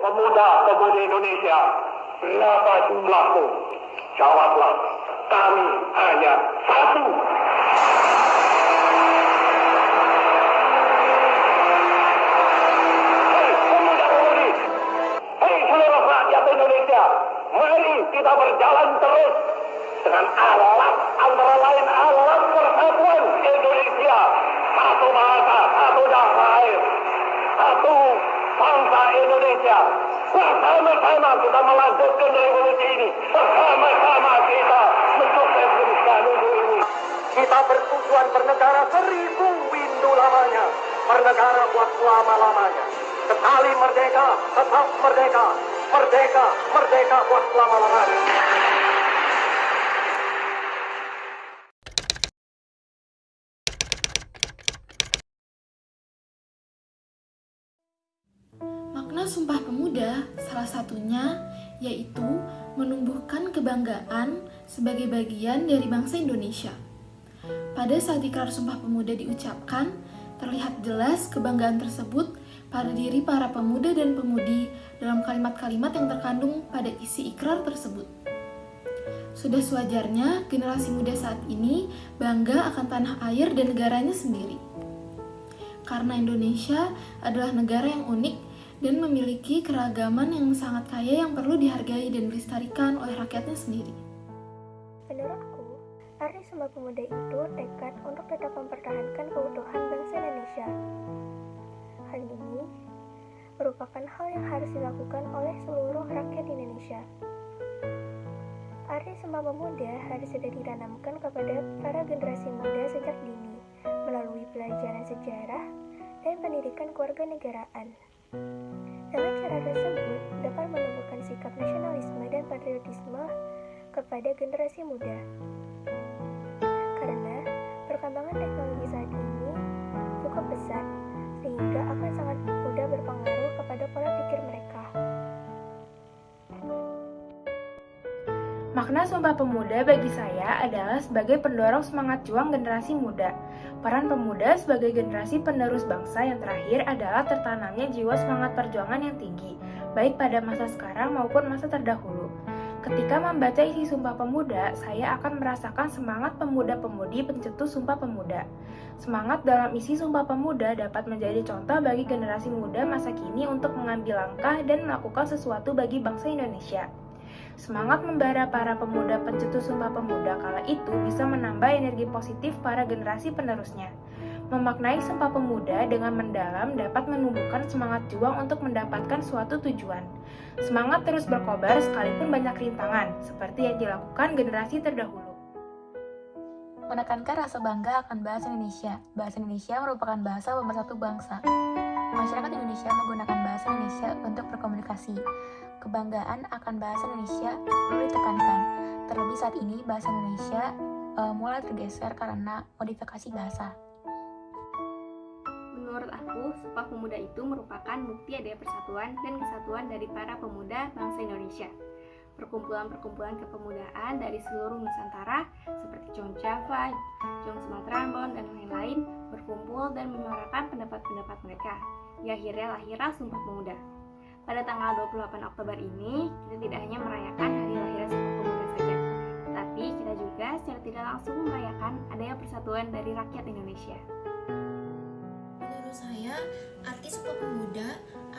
pemuda-pemudi Indonesia, berapa jumlahmu? Jawablah, kami hanya satu. Hei pemuda-pemudi, hei seluruh rakyat Indonesia, mari kita berjalan terus dengan alat antara lain alat persatuan Indonesia, satu bahasa, satu tanah air, satu bangsa Indonesia. Bersama-sama kita melanjutkan revolusi ini. Bersama-sama kita mensukseskan negeri ini. Kita bertujuan bernegara 1000 windu lamanya. Bernegara buat selama-lamanya. Sekali merdeka, tetap merdeka. Merdeka, merdeka buat selama-lamanya. Makna Sumpah Pemuda salah satunya yaitu menumbuhkan kebanggaan sebagai bagian dari bangsa Indonesia. Pada saat ikrar Sumpah Pemuda diucapkan, terlihat jelas kebanggaan tersebut pada diri para pemuda dan pemudi dalam kalimat-kalimat yang terkandung pada isi ikrar tersebut. Sudah sewajarnya generasi muda saat ini bangga akan tanah air dan negaranya sendiri. Karena Indonesia adalah negara yang unik dan memiliki keragaman yang sangat kaya yang perlu dihargai dan dilestarikan oleh rakyatnya sendiri. Menurut aku, arti Sumpah Pemuda itu tekad untuk tetap mempertahankan keutuhan bangsa Indonesia. Hal ini merupakan hal yang harus dilakukan oleh seluruh rakyat Indonesia. Arti Sumpah Pemuda harus sudah ditanamkan kepada para generasi muda sejak dini, melalui pelajaran sejarah dan pendidikan kewarganegaraan. Dengan cara tersebut dapat menumbuhkan sikap nasionalisme dan patriotisme kepada generasi muda. Karena perkembangan teknologi saat ini cukup pesat, sehingga akan sangat mudah berpengaruh kepada pola pikir mereka. Makna Sumpah Pemuda bagi saya adalah sebagai pendorong semangat juang generasi muda. Peran pemuda sebagai generasi penerus bangsa yang terakhir adalah tertanamnya jiwa semangat perjuangan yang tinggi, baik pada masa sekarang maupun masa terdahulu. Ketika membaca isi Sumpah Pemuda, saya akan merasakan semangat pemuda-pemudi pencetus Sumpah Pemuda. Semangat dalam isi Sumpah Pemuda dapat menjadi contoh bagi generasi muda masa kini untuk mengambil langkah dan melakukan sesuatu bagi bangsa Indonesia. Semangat membara para pemuda pencetus Sumpah Pemuda kala itu bisa menambah energi positif para generasi penerusnya. Memaknai Sumpah Pemuda dengan mendalam dapat menumbuhkan semangat juang untuk mendapatkan suatu tujuan. Semangat terus berkobar sekalipun banyak rintangan, seperti yang dilakukan generasi terdahulu. Menekankan rasa bangga akan bahasa Indonesia. Bahasa Indonesia merupakan bahasa pemersatu bangsa. Masyarakat Indonesia menggunakan bahasa Indonesia untuk berkomunikasi. Kebanggaan akan bahasa Indonesia perlu ditekankan. Terlebih saat ini bahasa Indonesia mulai tergeser karena modifikasi bahasa. Menurut aku, Sumpah Pemuda itu merupakan bukti adanya persatuan dan kesatuan dari para pemuda bangsa Indonesia. Perkumpulan-perkumpulan kepemudaan dari seluruh Nusantara seperti Jong Java, Jong Sumatera, Ambon, dan lain-lain berkumpul dan menyuarakan pendapat-pendapat mereka. Yang akhirnya lahirlah Sumpah Pemuda. Pada tanggal 28 Oktober ini, kita tidak hanya merayakan hari lahirnya Sumpah Pemuda saja, tetapi kita juga secara tidak langsung merayakan adanya persatuan dari rakyat Indonesia. Menurut saya, arti Sumpah Pemuda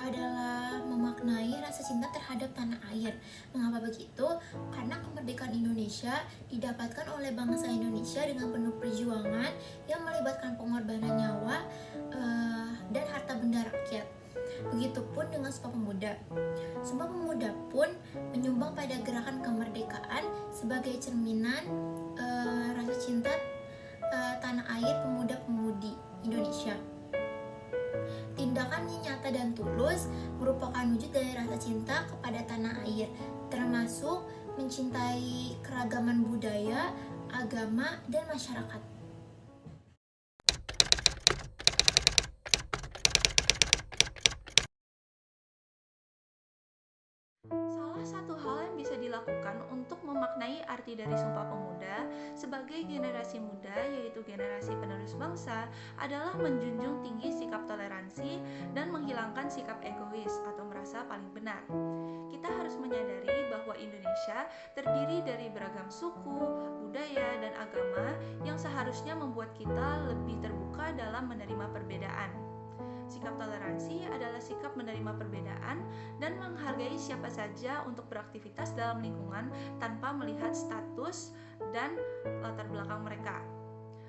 adalah memaknai rasa cinta terhadap tanah air. Mengapa begitu? Karena kemerdekaan Indonesia didapatkan oleh bangsa Indonesia dengan penuh perjuangan yang melibatkan pengorbanan nyawa dan harta benda rakyat. Begitupun dengan Sumpah Pemuda. Sumpah Pemuda pun menyumbang pada gerakan kemerdekaan sebagai cerminan rasa cinta tanah air pemuda-pemudi Indonesia. Tindakan yang nyata dan tulus merupakan wujud dari rasa cinta kepada tanah air, termasuk mencintai keragaman budaya, agama, dan masyarakat. Salah satu hal yang bisa dilakukan untuk memaknai arti dari Sumpah Pemuda sebagai generasi muda, yaitu generasi penerus bangsa, adalah menjunjung tinggi sikap toleransi dan menghilangkan sikap egois atau merasa bahasa paling benar. Kita harus menyadari bahwa Indonesia terdiri dari beragam suku, budaya, dan agama yang seharusnya membuat kita lebih terbuka dalam menerima perbedaan. Sikap toleransi adalah sikap menerima perbedaan dan menghargai siapa saja untuk beraktivitas dalam lingkungan tanpa melihat status dan latar belakang mereka.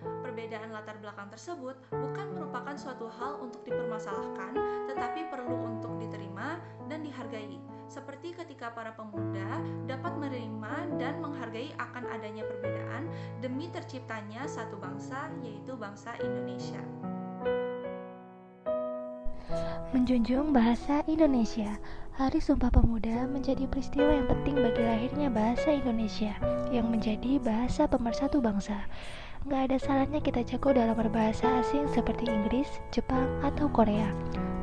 Perbedaan latar belakang tersebut bukan merupakan suatu hal untuk dipermasalahkan, tetapi perlu untuk diterima dan dihargai. Seperti ketika para pemuda dapat menerima dan menghargai akan adanya perbedaan demi terciptanya satu bangsa, yaitu bangsa Indonesia. Menjunjung bahasa Indonesia. Hari Sumpah Pemuda menjadi peristiwa yang penting bagi lahirnya bahasa Indonesia yang menjadi bahasa pemersatu bangsa. Nggak ada salahnya kita jago dalam berbahasa asing seperti Inggris, Jepang, atau Korea.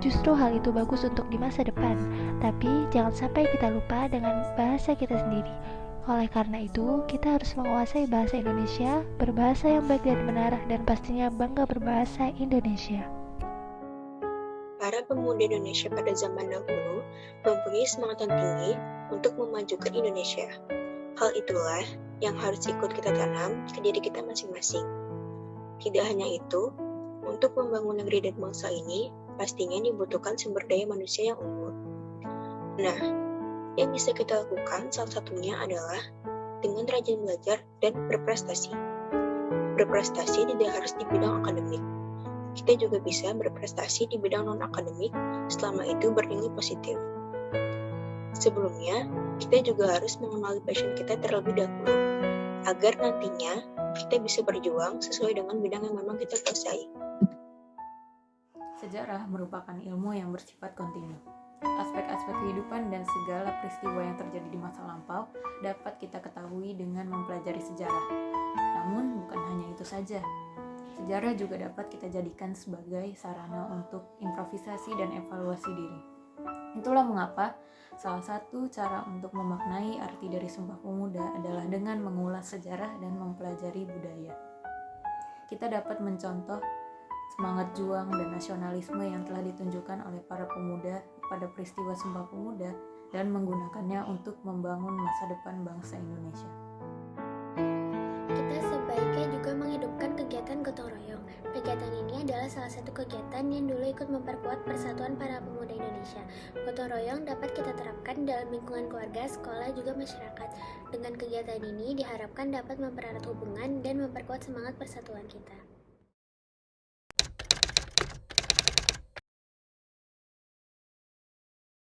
Justru hal itu bagus untuk di masa depan, tapi jangan sampai kita lupa dengan bahasa kita sendiri. Oleh karena itu, kita harus menguasai bahasa Indonesia, berbahasa yang baik dan benar, dan pastinya bangga berbahasa Indonesia. Para pemuda Indonesia pada zaman dahulu mempunyai semangat yang tinggi untuk memajukan Indonesia. Hal itulah yang harus ikut kita tanam ke diri kita masing-masing. Tidak hanya itu, untuk membangun negeri dan bangsa ini, pastinya dibutuhkan sumber daya manusia yang unggul. Nah, yang bisa kita lakukan salah satunya adalah dengan rajin belajar dan berprestasi. Berprestasi tidak harus di bidang akademik. Kita juga bisa berprestasi di bidang non-akademik selama itu bernilai positif. Sebelumnya, kita juga harus mengenali passion kita terlebih dahulu, agar nantinya kita bisa berjuang sesuai dengan bidang yang memang kita kuasai. Sejarah merupakan ilmu yang bersifat kontinu. Aspek-aspek kehidupan dan segala peristiwa yang terjadi di masa lampau dapat kita ketahui dengan mempelajari sejarah. Namun, bukan hanya itu saja. Sejarah juga dapat kita jadikan sebagai sarana untuk improvisasi dan evaluasi diri. Itulah mengapa salah satu cara untuk memaknai arti dari Sumpah Pemuda adalah dengan mengulas sejarah dan mempelajari budaya. Kita dapat mencontoh semangat juang dan nasionalisme yang telah ditunjukkan oleh para pemuda pada peristiwa Sumpah Pemuda dan menggunakannya untuk membangun masa depan bangsa Indonesia. Kita sebaiknya juga menghidupkan kegiatan gotong royong. Kegiatan ini adalah salah satu kegiatan yang dulu ikut memperkuat persatuan para pemuda Indonesia. Gotong royong dapat kita terapkan dalam lingkungan keluarga, sekolah, juga masyarakat. Dengan kegiatan ini diharapkan dapat mempererat hubungan dan memperkuat semangat persatuan kita.